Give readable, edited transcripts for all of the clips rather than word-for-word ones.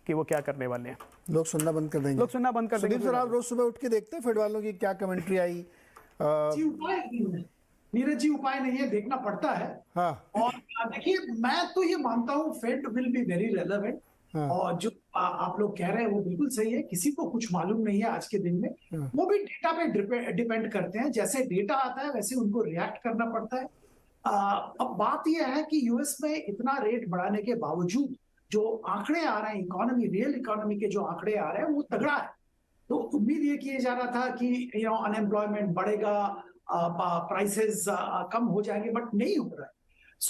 कि वो क्या करने वाले हैं। लोग सुनना बंद कर देंगे, लोग सुनना बंद कर देंगे। सुदीप सर, आप रोज सुबह उठ के देखते हैं फेड वालों की क्या कमेंट्री आई? जी उपाय नहीं है नीरज जी, उपाय नहीं है, देखना पड़ता है। हाँ और देखिए, मैं तो ये मानता हूँ Fed will be very relevant. हाँ और जो आप लोग कह रहे हैं वो बिल्कुल सही है, किसी को कुछ मालूम नहीं है आज के दिन में। हाँ। वो भी डेटा पे डिपेंड करते हैं, जैसे डेटा आता है वैसे उनको रिएक्ट करना पड़ता है। अब बात यह है कि यूएस में इतना रेट बढ़ाने के बावजूद जो आंकड़े आ रहे हैं, इकोनॉमी, रियल इकोनॉमी के जो आंकड़े आ रहे हैं वो तगड़ा है। तो उम्मीद ये किए जा रहा था कि अनएम्प्लॉयमेंट बढ़ेगा, प्राइसेस कम हो जाएंगे, बट नहीं हो रहा है।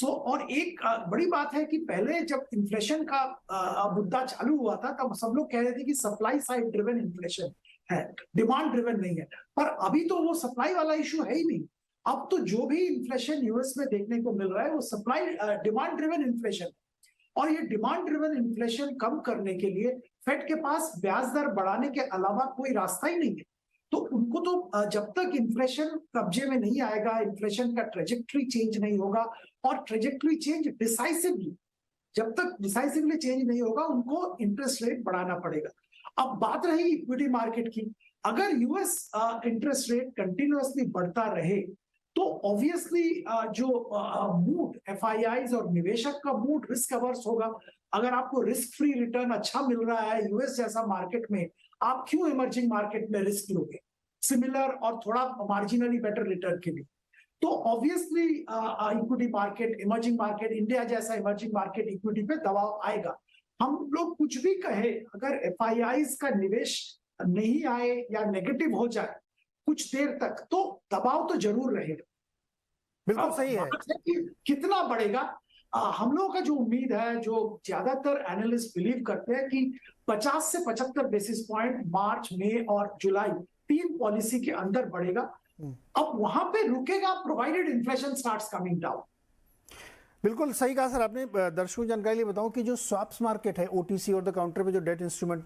और एक बड़ी बात है कि पहले जब इन्फ्लेशन का मुद्दा चालू हुआ था तब सब लोग कह रहे थे कि सप्लाई साइड ड्रिवन इन्फ्लेशन है, डिमांड ड्रिवन नहीं है। पर अभी तो वो सप्लाई वाला इशू है ही नहीं। अब तो जो भी इन्फ्लेशन यूएस में देखने को मिल रहा है वो सप्लाई डिमांड ड्रिवन इन्फ्लेशन है। और ये डिमांड ड्रिवन इन्फ्लेशन कम करने के लिए फेड के पास ब्याज दर बढ़ाने के अलावा कोई रास्ता ही नहीं है। तो उनको तो जब तक इन्फ्लेशन कब्जे में नहीं आएगा, इन्फ्लेशन का ट्रेजेक्टरी चेंज नहीं होगा, और ट्रेजेक्टरी चेंज डिसाइसिवली, जब तक डिसाइसिवली चेंज नहीं होगा उनको इंटरेस्ट रेट बढ़ाना पड़ेगा। अब बात रही इक्विटी मार्केट की, अगर यूएस इंटरेस्ट रेट कंटिन्यूअसली बढ़ता रहे तो ऑब्वियसली जो मूड एफआईआईज और निवेशक का मूड रिस्क अवर्स होगा। अगर आपको रिस्क फ्री रिटर्न अच्छा मिल रहा है यूएस जैसा मार्केट में, आप क्यों इमर्जिंग मार्केट में रिस्क लोगे सिमिलर और थोड़ा मार्जिनली बेटर रिटर्न के लिए? तो obviously equity market, emerging market, India जैसा इमर्जिंग मार्केट इक्विटी पे दबाव आएगा। हम लोग कुछ भी कहे, अगर एफआईआईज का निवेश नहीं आए या नेगेटिव हो जाए कुछ देर तक तो दबाव तो जरूर रहेगा। बिल्कुल सही है। कि कितना बढ़ेगा, हम लोगों का जो उम्मीद है, जो ज्यादातर एनालिस्ट बिलीव करते हैं कि 50 से 75 बेसिस पॉइंट मार्च, मई और जुलाई 3 पॉलिसी के अंदर बढ़ेगा। अब वहां पे रुकेगा provided inflation starts coming down. बिल्कुल सही कहा सर आपने। दर्शकों की जानकारी लिए बताऊं कि जो स्वैप्स मार्केट है, ओटीसी और द काउंटर पे जो डेट इंस्ट्रूमेंट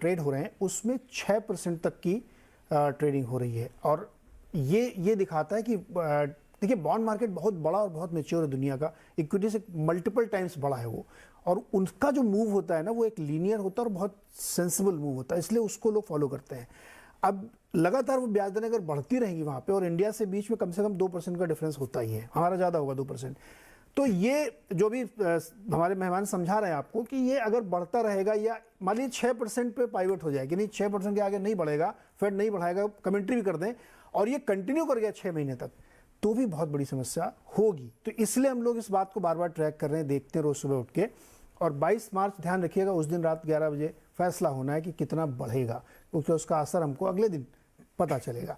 ट्रेड हो रहे हैं उसमें 6% तक की ट्रेडिंग हो रही है। और ये दिखाता है कि देखिए बॉन्ड मार्केट बहुत बड़ा और बहुत मैच्योर है दुनिया का, इक्विटी से मल्टीपल टाइम्स बड़ा है वो, और उनका जो मूव होता है ना वो एक लीनियर होता है और बहुत सेंसिबल मूव होता है, इसलिए उसको लोग फॉलो करते हैं। अब लगातार वो ब्याज दरें अगर बढ़ती रहेंगी वहाँ पे, और इंडिया से बीच में कम से कम 2% का डिफरेंस होता ही है, हमारा ज़्यादा होगा 2%, तो ये जो भी हमारे मेहमान समझा रहे हैं आपको कि ये अगर बढ़ता रहेगा या मान लीजिए 6% पे पाइवट हो जाए कि नहीं 6% के आगे नहीं बढ़ेगा, फेड नहीं बढ़ाएगा, कमेंट्री भी कर दें, और ये कंटिन्यू कर गया 6 महीने तक, तो भी बहुत बड़ी समस्या होगी। तो इसलिए हम लोग इस बात को बार बार ट्रैक कर रहे हैं, देखते हैं रोज सुबह उठ के। और 22 मार्च ध्यान रखिएगा, उस दिन रात 11 बजे फैसला होना है कि कितना बढ़ेगा, क्योंकि उसका असर हमको अगले दिन पता चलेगा।